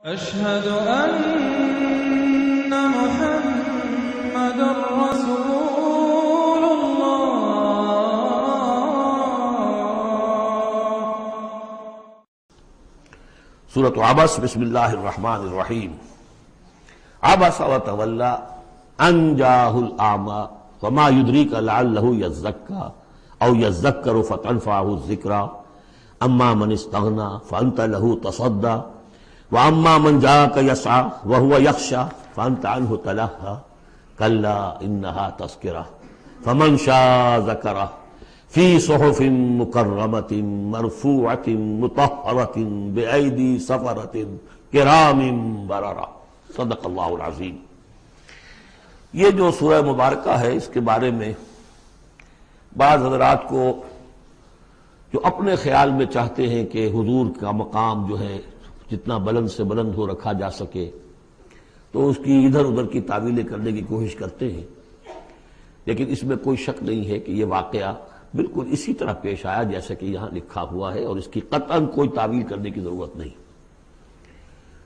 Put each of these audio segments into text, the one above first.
أشهد أن محمد رسول الله. سورۃ عبس، بسم اللہ الرحمن الرحیم. عبس وتولى ان جاءه الأعمى وما يدريك لعله يزكى او يذكر فتنفعه الذكرى اما من استغنى فانت له تصدى واما من جاءك يسعى وهو يخشى فانت عنه تلهى كلا انها تذكرة فمن شاء ذكره فی صحف مکرمۃ مرفوعۃ مطہرۃ بأیدی سفرۃ کرام بررہ. صدق اللہ العظیم. یہ جو سورہ مبارکہ ہے، اس کے بارے میں بعض حضرات کو جو اپنے خیال میں چاہتے ہیں کہ حضور کا مقام جو ہے جتنا بلند سے بلند ہو رکھا جا سکے، تو اس کی ادھر ادھر کی تعویلیں کرنے کی کوشش کرتے ہیں. لیکن اس میں کوئی شک نہیں ہے کہ یہ واقعہ بالکل اسی طرح پیش آیا جیسا کہ یہاں لکھا ہوا ہے، اور اس کی قطعاً کوئی تعویل کرنے کی ضرورت نہیں.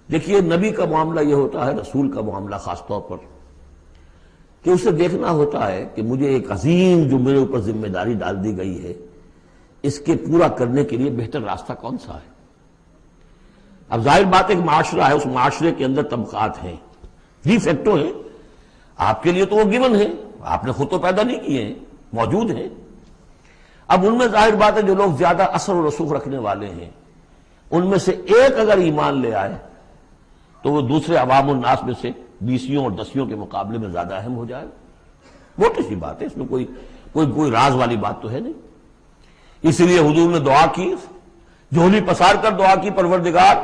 دیکھیے، نبی کا معاملہ یہ ہوتا ہے، رسول کا معاملہ خاص طور پر، کہ اسے دیکھنا ہوتا ہے کہ مجھے ایک عظیم جو میرے اوپر ذمہ داری ڈال دی گئی ہے، اس کے پورا کرنے کے لیے بہتر راستہ کون سا ہے. اب ظاہر بات ایک معاشرہ ہے، اس معاشرے کے اندر طبقات ہیں، ڈی فیکٹو ہیں. آپ کے لیے تو وہ گیون ہے، آپ نے خود تو پیدا نہیں کیے ہیں، موجود ہیں. اب ان میں ظاہر بات ہے جو لوگ زیادہ اثر و رسوخ رکھنے والے ہیں، ان میں سے ایک اگر ایمان لے آئے تو وہ دوسرے عوام الناس میں سے بیسیوں اور دسیوں کے مقابلے میں زیادہ اہم ہو جائے. موٹی سی بات ہے، اس میں کوئی راز والی بات تو ہے نہیں. اس لیے حضور نے دعا کی، جھولی پسار کر دعا کی، پروردگار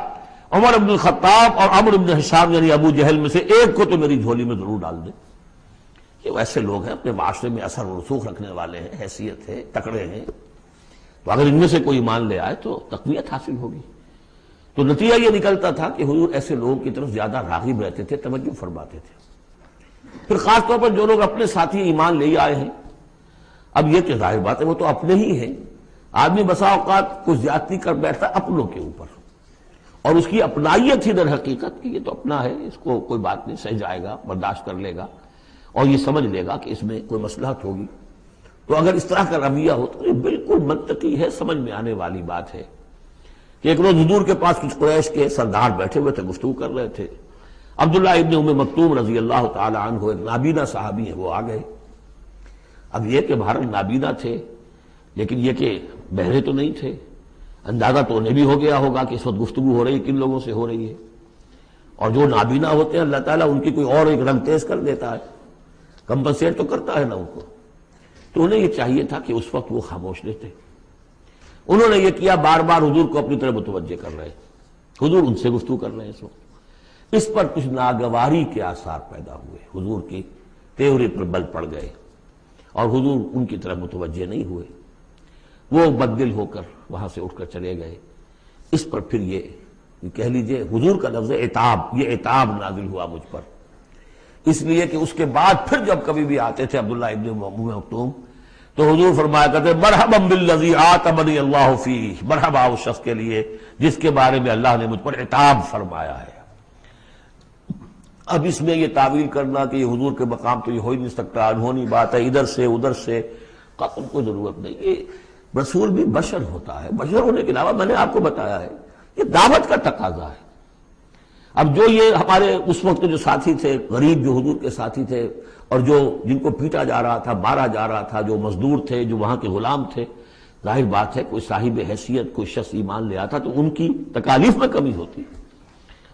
عمر بن الخطاب اور عمرو بن ہشام یعنی ابو جہل میں سے ایک کو تو میری جھولی میں ضرور ڈال دے. یہ ویسے لوگ ہیں، اپنے معاشرے میں اثر و رسوخ رکھنے والے ہیں، حیثیت ہے، تکڑے ہیں. تو اگر ان میں سے کوئی ایمان لے آئے تو تقویت حاصل ہوگی. تو نتیجہ یہ نکلتا تھا کہ حضور ایسے لوگوں کی طرف زیادہ راغب رہتے تھے، توجہ فرماتے تھے. پھر خاص طور پر جو لوگ اپنے ساتھی ایمان لے آئے ہیں، اب یہ کہ ظاہر بات ہے وہ تو اپنے ہی ہیں. آدمی بسا اوقات کچھ زیادتی کر بیٹھتا اپنوں کے اوپر، اور اس کی اپنائیت ہی در حقیقت کہ یہ تو اپنا ہے، اس کو کوئی بات نہیں، سہ جائے گا، برداشت کر لے گا، اور یہ سمجھ لے گا کہ اس میں کوئی مصلحت ہوگی. تو اگر اس طرح کا رویہ ہو تو یہ بالکل منطقی ہے، سمجھ میں آنے والی بات ہے. کہ ایک روز حضور کے پاس کچھ قریش کے سردار بیٹھے ہوئے تھے، گفتگو کر رہے تھے. عبداللہ ابن ام مکتوم رضی اللہ تعالی عنہ ایک نابینا صحابی ہیں، وہ آ گئے. اب یہ کہ بہرحال نابینا تھے، لیکن یہ کہ بہرے تو نہیں تھے. اندازہ تو انہیں بھی ہو گیا ہوگا کہ اس وقت گفتگو ہو رہی ہے، کن لوگوں سے ہو رہی ہے. اور جو نابینا ہوتے ہیں اللہ تعالیٰ ان کی کوئی اور ایک رنگ تیز کر دیتا ہے، کمپنسیٹ تو کرتا ہے نا ان کو. تو انہیں یہ چاہیے تھا کہ اس وقت وہ خاموش رہتے. انہوں نے یہ کیا، بار بار حضور کو اپنی طرف متوجہ کر رہے. حضور ان سے گفتگو کر رہے ہیں اس وقت. اس پر کچھ ناگواری کے آثار پیدا ہوئے، حضور کی تیوری پر بل پڑ گئے، اور حضور ان کی طرف متوجہ نہیں ہوئے. وہ بددل ہو کر وہاں سے اٹھ کر چلے گئے. اس پر پھر یہ کہہ لیجئے حضور کا لفظ عتاب، یہ عتاب نازل ہوا مجھ پر. اس لیے کہ اس کے بعد پھر جب کبھی بھی آتے تھے عبداللہ ابن ام مکتوم تو حضور فرمایا کرتے مرحبا بالذی عاتبنی اللہ فیہ، مرحبا اس شخص کے لیے جس کے بارے میں اللہ نے مجھ پر عتاب فرمایا ہے. اب اس میں یہ تعویل کرنا کہ یہ حضور کے مقام تو یہ ہو ہی نہیں سکتا، انہونی بات ہے، ادھر سے ادھر سے، قطعاً کوئی ضرورت نہیں. یہ رسول بھی بشر ہوتا ہے، بشر ہونے کے علاوہ میں نے آپ کو بتایا ہے یہ دعوت کا تقاضا ہے. اب جو یہ ہمارے اس وقت جو ساتھی تھے، غریب جو حضور کے ساتھی تھے، اور جو جن کو پیٹا جا رہا تھا، مارا جا رہا تھا، جو مزدور تھے، جو وہاں کے غلام تھے، ظاہر بات ہے کوئی صاحب حیثیت کوئی شخص ایمان لے آتا تو ان کی تکالیف میں کمی ہوتی،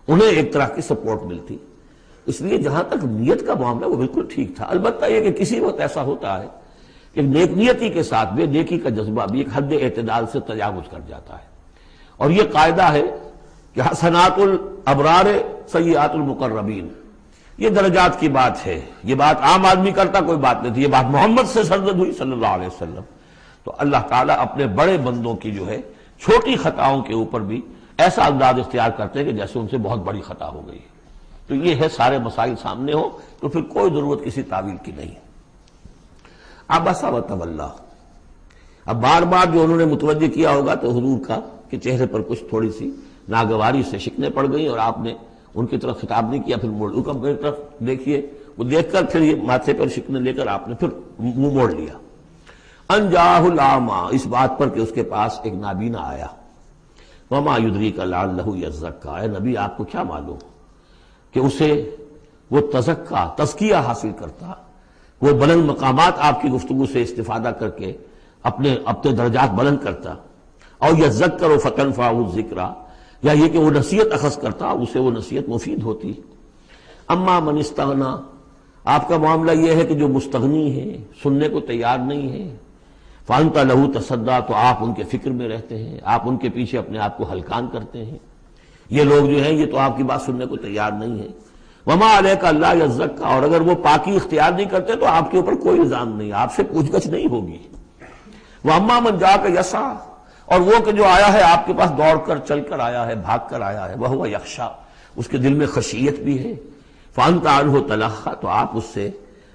انہیں ایک طرح کی سپورٹ ملتی. اس لیے جہاں تک نیت کا معاملہ وہ بالکل ٹھیک تھا. البتہ یہ کہ کسی وقت ایسا ہوتا ہے کہ نیک نیتی کے ساتھ بے نیکی کا جذبہ بھی ایک حد اعتدال سے تجاوز کر جاتا ہے. اور یہ قاعدہ ہے کہ حسنات الابرار سیئات المقربین، یہ درجات کی بات ہے. یہ بات عام آدمی کرتا کوئی بات نہیں تھی، یہ بات محمد سے سرزد ہوئی صلی اللہ علیہ وسلم. تو اللہ تعالیٰ اپنے بڑے بندوں کی جو ہے چھوٹی خطاؤں کے اوپر بھی ایسا انداز اختیار کرتے ہیں کہ جیسے ان سے بہت بڑی خطا ہو گئی. تو یہ ہے سارے مسائل سامنے ہو تو پھر کوئی ضرورت کسی تعویل کی نہیں. عبس وتولی، اب بار بار جو انہوں نے متوجہ کیا ہوگا تو حضور کا کہ چہرے پر کچھ تھوڑی سی ناگواری سے شکنیں پڑ گئیں اور آپ نے ان کی طرف خطاب نہیں کیا، پھر موڑ میری طرف دیکھیے، وہ دیکھ کر پھر یہ ماتھے پر شکنیں لے کر آپ نے پھر منہ موڑ لیا۔ ان جاہ الاعمی، اس بات پر کہ اس کے پاس ایک نابینا آیا۔ وما یدریک لعلہ یزکی، اے نبی آپ کو کیا معلوم کہ اسے وہ تزکیہ حاصل کرتا، وہ بلند مقامات آپ کی گفتگو سے استفادہ کر کے اپنے درجات بلند کرتا، اور یذکر فتنفعہ الذکریٰ، یا یہ کہ وہ نصیحت اخذ کرتا، اسے وہ نصیحت مفید ہوتی۔ اما من استغنا، آپ کا معاملہ یہ ہے کہ جو مستغنی ہے، سننے کو تیار نہیں ہے، فانت لہ تصدیٰ، تو آپ ان کے فکر میں رہتے ہیں، آپ ان کے پیچھے اپنے آپ کو ہلکان کرتے ہیں۔ یہ لوگ جو ہیں یہ تو آپ کی بات سننے کو تیار نہیں ہے۔ وما علیک الا یزکی، اور اگر وہ پاکی اختیار نہیں کرتے تو آپ کے اوپر کوئی الزام نہیں، آپ سے پوچھ گچھ نہیں ہوگی۔ واما من جاءک یسعی، اور وہ کہ جو آیا ہے آپ کے پاس دوڑ کر چل کر آیا ہے، بھاگ کر آیا ہے، وہو یخشی، اس کے دل میں خشیت بھی ہے، فانت عنہ تلہی، تو آپ اس سے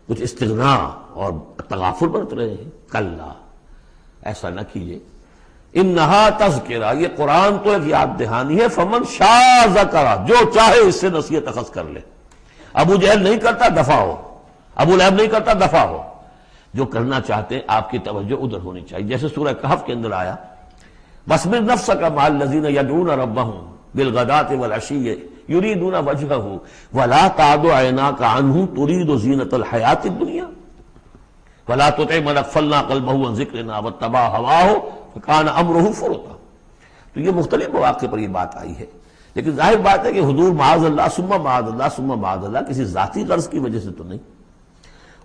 کچھ استغنا اور تغافل برت رہے ہیں۔ کلا، ایسا نہ کیجیے، انہا تذکرہ، یہ قرآن تو ایک یاد دہانی ہے، فمن شاء ذکرہ، جو چاہے اس سے نصیحت اخذ کر لے۔ ابو جہل نہیں کرتا، دفع ہو، ابو لہب نہیں کرتا، دفع ہو۔ جو کرنا چاہتے ہیں آپ کی توجہ ادھر ہونی چاہیے، جیسے سورہ کہف کے اندر آیا، وَاصْبِرْ نَفْسَكَ مَعَ الَّذِينَ يَدْعُونَ رَبَّهُمْ بِالْغَدَاةِ وَالْعَشِيِّ يُرِيدُونَ وَجْهَهُ وَلَا تَعْدُ عَيْنَاكَ عَنْهُمْ تُرِيدُ زِينَةَ الْحَيَاةِ الدُّنْيَا وَلَا تُطِعْ مَنْ أَغْفَلْنَا قَلْبَهُ عَنْ ذِكْرِنَا وَاتَّبَعَ هَوَاهُ فَكَانَ أَمْرُهُ فُرُطًا۔ تو یہ مختلف مواقع پر یہ بات آئی ہے، لیکن ظاہر بات ہے کہ حضور معاذ اللہ ثم معاذ اللہ ثم معاذ اللہ کسی ذاتی غرض کی وجہ سے تو نہیں،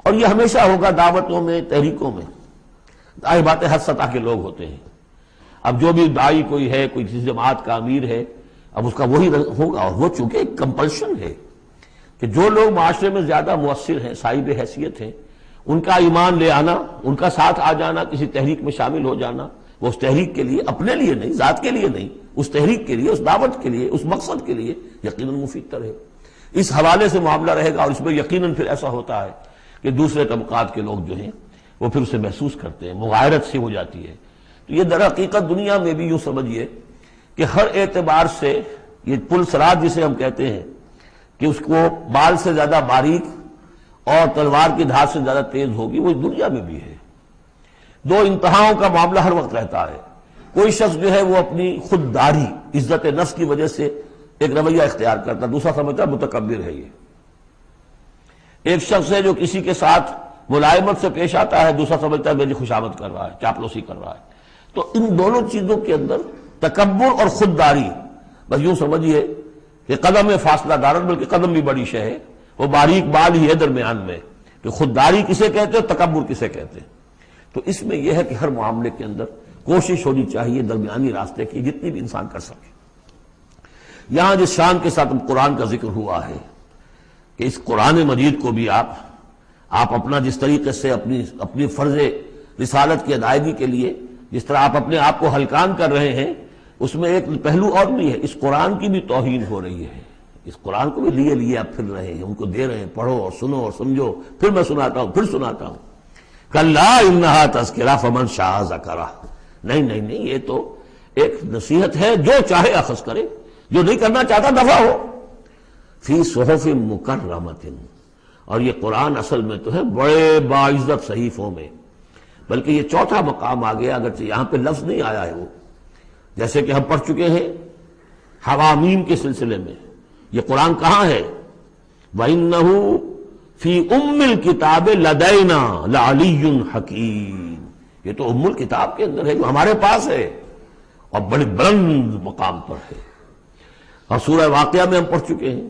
اور یہ ہمیشہ ہوگا دعوتوں میں، تحریکوں میں۔ ظاہر بات ہے ہر سطح کے لوگ ہوتے ہیں، اب جو بھی داعی کوئی ہے، کوئی کسی جماعت کا امیر ہے، اب اس کا وہی ہوگا، اور وہ چونکہ ایک کمپلشن ہے کہ جو لوگ معاشرے میں زیادہ مؤثر ہیں، صاحب حیثیت ہیں، ان کا ایمان لے آنا، ان کا ساتھ آ جانا، کسی تحریک میں شامل ہو جانا، وہ اس تحریک کے لیے، اپنے لیے نہیں، ذات کے لیے نہیں، اس تحریک کے لیے، اس دعوت کے لیے، اس مقصد کے لیے یقیناً مفید تر ہے۔ اس حوالے سے معاملہ رہے گا، اور اس میں یقیناً پھر ایسا ہوتا ہے کہ دوسرے طبقات کے لوگ جو ہیں وہ پھر اسے محسوس کرتے ہیں، مغایرت سی ہو جاتی ہے۔ تو یہ در حقیقت دنیا میں بھی یوں سمجھیے کہ ہر اعتبار سے یہ پل سرات جسے ہم کہتے ہیں کہ اس کو بال سے زیادہ باریک اور تلوار کی دھار سے زیادہ تیز ہوگی، وہ دنیا میں بھی ہے۔ دو انتہاؤں کا معاملہ ہر وقت رہتا ہے۔ کوئی شخص جو ہے وہ اپنی خودداری، عزت نفس کی وجہ سے ایک رویہ اختیار کرتا، دوسرا سمجھتا ہے متکبر ہے۔ یہ ایک شخص ہے جو کسی کے ساتھ ملائمت سے پیش آتا ہے، دوسرا سمجھتا ہے میری خوشامد کر رہا ہے، چاپلوسی کر رہا ہے۔ تو ان دونوں چیزوں کے اندر تکبر اور خودداری، بس یوں سمجھیے کہ قدم میں فاصلہ دارن، بلکہ قدم بھی بڑی شے ہے، وہ باریک بال ہی ہے درمیان میں کہ خودداری کسے کہتے ہیں، تکبر کسے کہتے ہیں۔ تو اس میں یہ ہے کہ ہر معاملے کے اندر کوشش ہونی چاہیے درمیانی راستے کی، جتنی بھی انسان کر سکے۔ یہاں جس شان کے ساتھ قرآن کا ذکر ہوا ہے کہ اس قرآن مجید کو بھی آپ اپنا جس طریقے سے اپنی فرض رسالت کی ادائیگی کے لیے جس طرح آپ اپنے آپ کو ہلکان کر رہے ہیں، اس میں ایک پہلو اور بھی ہے، اس قرآن کی بھی توہین ہو رہی ہے۔ اس قرآن کو بھی لیے آپ پھر رہے ہیں، ان کو دے رہے ہیں، پڑھو اور سنو اور سمجھو، پھر میں سناتا ہوں، پھر سناتا ہوں۔ کلا انہا تذکرہ فمن شاء ذکرہ، نہیں، یہ تو ایک نصیحت ہے، جو چاہے اخذ کرے، جو نہیں کرنا چاہتا دفع ہو۔ فی صحف مکرمۃ، اور یہ قرآن اصل میں تو ہے بڑے باعزت صحیفوں میں، بلکہ یہ چوتھا مقام آ گیا، اگرچہ یہاں پہ لفظ نہیں آیا ہے وہ، جیسے کہ ہم پڑھ چکے ہیں حوامیم کے سلسلے میں۔ یہ قرآن کہاں ہے؟ وَإِنَّهُ فِي أُمِّ الْكِتَابِ لَدَيْنَا لَعَلِيٌّ حَكِيمٌ، یہ تو ام الکتاب کے اندر ہے، جو ہمارے پاس ہے اور بڑے بلند مقام پر ہے۔ اور سورہ واقعہ میں ہم پڑھ چکے ہیں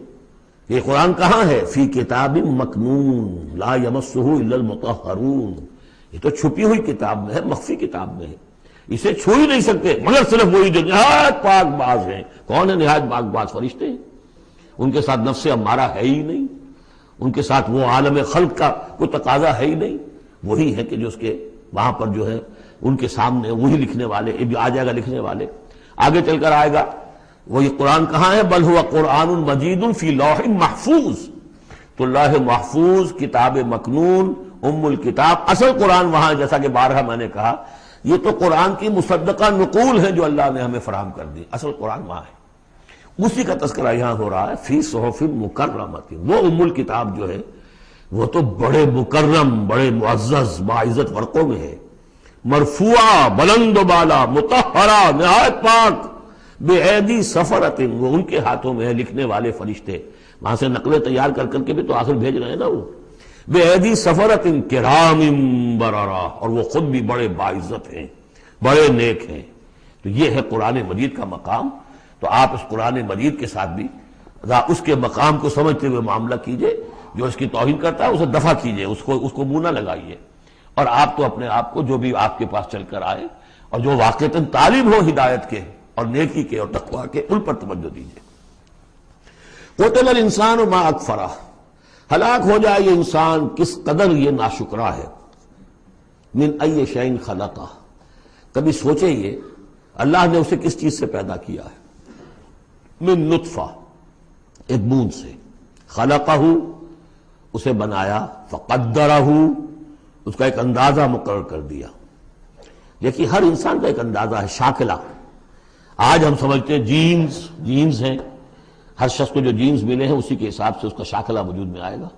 یہ قرآن کہاں ہے؟ فی کتاب مکنون لا یمسہ الا المطہرون، یہ تو چھپی ہوئی کتاب میں ہے، مخفی کتاب میں ہے، اسے چھو ہی نہیں سکتے مگر صرف وہی جو نہایت پاک باز ہیں۔ کون ہے نہایت پاک باز؟ فرشتے ہیں، ان کے ساتھ نفس امارہ ہے ہی نہیں، ان کے ساتھ وہ عالم خلق کا کوئی تقاضا ہے ہی نہیں، وہی ہے کہ جو اس کے وہاں پر جو ہے ان کے سامنے وہی لکھنے والے، آ جائے گا لکھنے والے، آگے چل کر آئے گا۔ وہ یہ قرآن کہاں ہے؟ بل ہوا قرآن مجید فی لوح محفوظ، تو لوح محفوظ، کتاب مکنون، ام الکتاب، اصل قرآن وہاں، جیسا کہ بارہا میں نے کہا، یہ تو قرآن کی مصدقہ نقول ہیں جو اللہ نے ہمیں فراہم کر دی، اصل قرآن وہاں ہے۔ اسی کا تذکرہ یہاں ہو رہا ہے فی صحف مکرمۃ، وہ ام الکتاب جو ہے وہ تو بڑے مکرم، بڑے معزز باعزت ورقوں میں ہے، مرفوعہ، بلند و بالا، مطہرہ، نہایت پاک، بے ایدی سفرۃ، وہ ان کے ہاتھوں میں ہے لکھنے والے فرشتے، وہاں سے نقلیں تیار کر کر کے بھی تو آخر بھیج رہے ہیں نا وہ، بے ایدی سفرۃ کرام بررہ، اور وہ خود بھی بڑے باعزت ہیں، بڑے نیک ہیں۔ تو یہ ہے قرآن مجید کا مقام۔ تو آپ اس قرآن مجید کے ساتھ بھی اس کے مقام کو سمجھتے ہوئے معاملہ کیجئے، جو اس کی توہین کرتا ہے اسے دفع کیجئے، اس کو منہ نہ لگائیے، اور آپ تو اپنے آپ کو جو بھی آپ کے پاس چل کر آئے اور جو واقعتاً طالب ہو ہدایت کے اور نیکی کے اور تقویٰ کے، ان پر توجہ دیجئے۔ قتل الانسان ما اکفرہ، ہلاک ہو جائے یہ انسان کس قدر یہ ناشکرا ہے۔ من ای شیء خلقہ، کبھی سوچے یہ اللہ نے اسے کس چیز سے پیدا کیا ہے۔ من نطفہ، ایک بوند سے، خلقہ، اسے بنایا، فقدرہ، اس کا ایک اندازہ مقرر کر دیا۔ دیکھیے ہر انسان کا ایک اندازہ ہے، شاکلہ۔ آج ہم سمجھتے ہیں جینز ہیں، ہر شخص کو جو جینز ملے ہیں اسی کے حساب سے اس کا شاکلہ وجود میں آئے گا،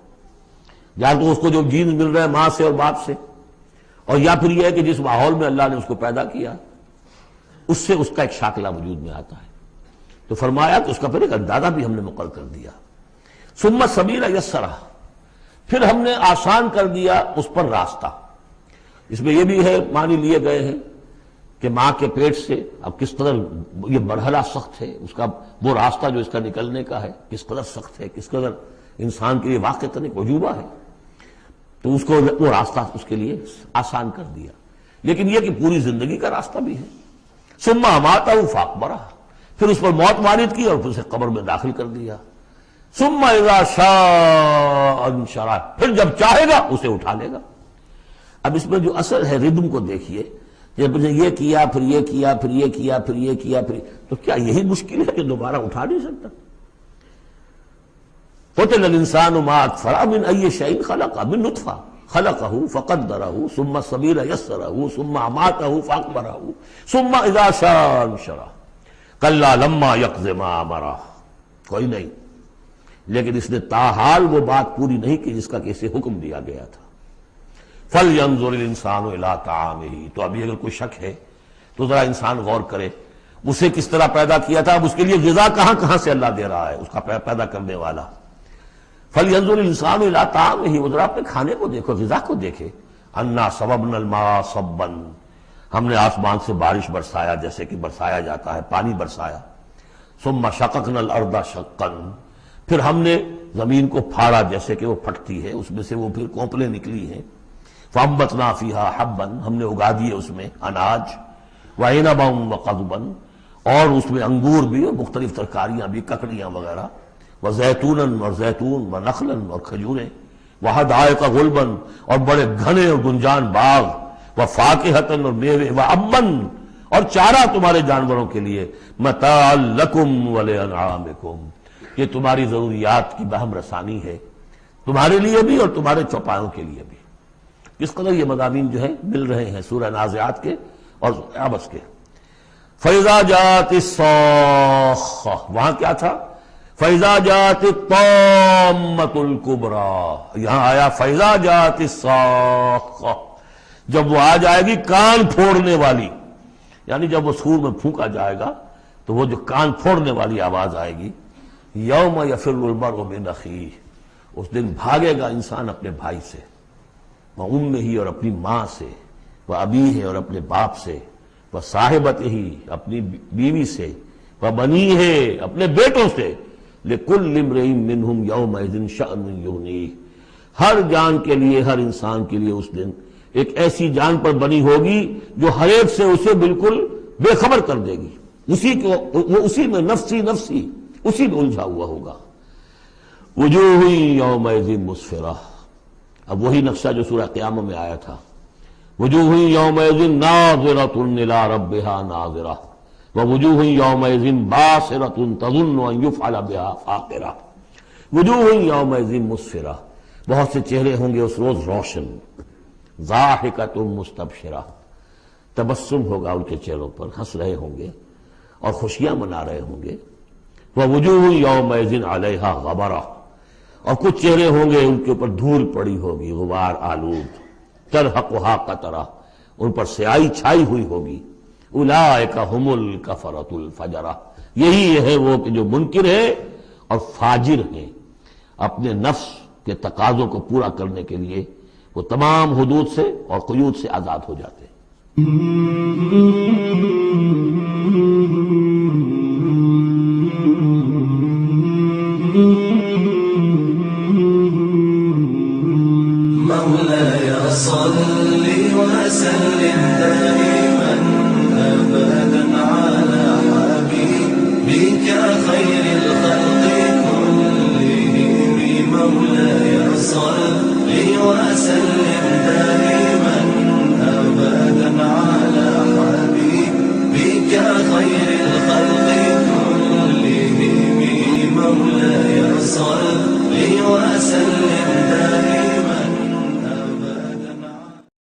یا تو اس کو جو جینز مل رہا ہے ماں سے اور باپ سے، اور یا پھر یہ ہے کہ جس ماحول میں اللہ نے اس کو پیدا کیا اس سے اس کا ایک شاکلہ وجود میں آتا ہے۔ تو فرمایا کہ اس کا پھر ایک اندازہ بھی ہم نے مقرر کر دیا۔ ثم السبیل یسرہ، پھر ہم نے آسان کر دیا اس پر راستہ۔ اس میں یہ بھی ہے، معنی لیے گئے ہیں کہ ماں کے پیٹ سے اب کس قدر یہ مرحلہ سخت ہے، اس کا وہ راستہ جو اس کا نکلنے کا ہے کس قدر سخت ہے، کس قدر انسان کے لیے واقعتاً ایک عجوبہ ہے، تو اس کو وہ راستہ اس کے لیے آسان کر دیا۔ لیکن یہ کہ پوری زندگی کا راستہ بھی ہے۔ ثم اماتہ فاقبرہ، پھر اس پر موت وارد کی اور پھر اسے قبر میں داخل کر دیا۔ ثم اذا شاء انشرہ، پھر جب چاہے گا اسے اٹھا لے گا۔ اب اس میں جو اصل ہے ردم کو دیکھیے، جب نے یہ کیا پھر یہ کیا پھر یہ کیا پھر یہ کیا پھر، تو کیا یہی مشکل ہے کہ دوبارہ اٹھا نہیں سکتا؟ قتل الانسان ما اکفرہ من ای شیء خلقہ، من نطفہ خلقہ فقدرہ ثم السبیل یسرہ ثم اماتہ فاقبرہ ثم اذا شاء انشرہ کلا لما یقض ما امرہ۔ کوئی نہیں، لیکن اس نے تاحال وہ بات پوری نہیں کی جس کا کہ اسے حکم دیا گیا تھا۔ فَلْيَنظُرِ الْإِنسَانُ إِلَىٰ طَعَامِهِ، تو ابھی اگر کوئی شک ہے تو ذرا انسان غور کرے اسے کس طرح پیدا کیا تھا، اب اس کے لیے غذا کہاں سے اللہ دے رہا ہے، اس کا پیدا کرنے والا۔ فَلْيَنظُرِ الْإِنسَانُ إِلَىٰ طَعَامِهِ، وہ ذرا اپنے کھانے کو دیکھو، غذا کو دیکھے۔ أَنَّا صَبَبْنَا الْمَاءَ صَبًّا، ہم نے آسمان سے بارش برسایا جیسے کہ برسایا جاتا ہے، پانی برسایا۔ ثُمَّ شَقَقْنَا الْأَرْضَ شَقًّا، پھر ہم نے زمین کو پھاڑا جیسے کہ وہ پھٹتی ہے، اس میں سے وہ پھر کونپلیں نکلی ہیں۔ فَأَنبَتْنَا فِيهَا حَبًّا، ہم نے اگا دیے اس میں اناج، وَعِنَبًا وَقَضْبًا، اور اس میں انگور بھی اور مختلف ترکاریاں بھی، ککڑیاں وغیرہ، وَزَيْتُونًا، اور زیتون، وَنَخْلًا، اور کھجوریں، وَحَدَائِقَ غُلْبًا، اور بڑے گھنے اور گنجان باغ، وَفَاكِهَةً، اور میوے، وَأَبًّا، اور چارہ تمہارے جانوروں کے لیے، مَتَاعًا لَكُمْ وَلِأَنْعَامِكُمْ، یہ تمہاری ضروریات کی بہم رسانی ہے، تمہارے لیے بھی اور تمہارے چوپایوں کے لیے بھی۔ کس قدر یہ مضامین جو ہے مل رہے ہیں سورہ نازعات کے اور عبس کے۔ فَإِذَا جَاءَتِ الصَّاخَّةُ، وہاں کیا تھا؟ فَإِذَا جَاءَتِ الطَّامَّةُ الْكُبْرَىٰ، یہاں آیا فَإِذَا جَاءَتِ الصَّاخَّةُ، جب وہ آ جائے گی کان پھوڑنے والی، یعنی جب وہ سور میں پھونکا جائے گا تو وہ جو کان پھوڑنے والی آواز آئے گی۔ یوم یفر المرء من اخیہ، اس دن بھاگے گا انسان اپنے بھائی سے، وَأُمِّهِ، اور اپنی ماں سے، وَأَبِيهِ، اور اپنے باپ سے، وَصَاحِبَتِهِ، اپنی بیوی سے، وَبَنِيهِ، اپنے بیٹوں سے، لِكُلِّ امْرِئٍ مِّنْهُمْ يَوْمَئِذٍ شَأْنٌ يُغْنِيهِ، ہر جان کے لیے، ہر انسان کے لیے اس دن ایک ایسی جان پر بنی ہوگی جو ہر ایک سے اسے بالکل بے خبر کر دے گی، وہ اسی میں نفسی نفسی اسی میں الجھا ہوا ہوگا۔ وجوہ یومئذ مسفرہ، اب وہی نقشہ جو سورہ قیامہ میں آیا تھا، وجوہ یومئذ ناظرۃ الی ربها ناظرہ، ووجوہ یومئذ باسرۃ تظن ان یفعل بها فاقرہ۔ وجوہ یومئذ مسفرہ، بہت سے چہرے ہوں گے اس روز روشن، ضاحکۃ مستبشرہ، تبسم ہوگا ان کے چہروں پر، ہنس رہے ہوں گے اور خوشیاں منا رہے ہوں گے۔ وَوُجُوهٌ يَوْمَئِذٍ عَلَيْهَا غَبَرَةٌ، اور کچھ چہرے ہوں گے ان کے اوپر دھول پڑی ہوگی، غبار آلود، ترہقها قطرہ، ان پر سیاہی چھائی ہوئی ہوگی۔ اولئک هم الکفرۃ الفجرہ، یہی ہے وہ کہ جو منکر ہے اور فاجر ہیں، اپنے نفس کے تقاضوں کو پورا کرنے کے لیے وہ تمام حدود سے اور قیود سے آزاد ہو جاتے ہیں۔ مولاي صل وسلم دائما أبدا على حبيبك خير الخلق كلهم. مولاي صل وسلم دائما أبدا على حبيبك خير الخلق كلهم. مولاي صل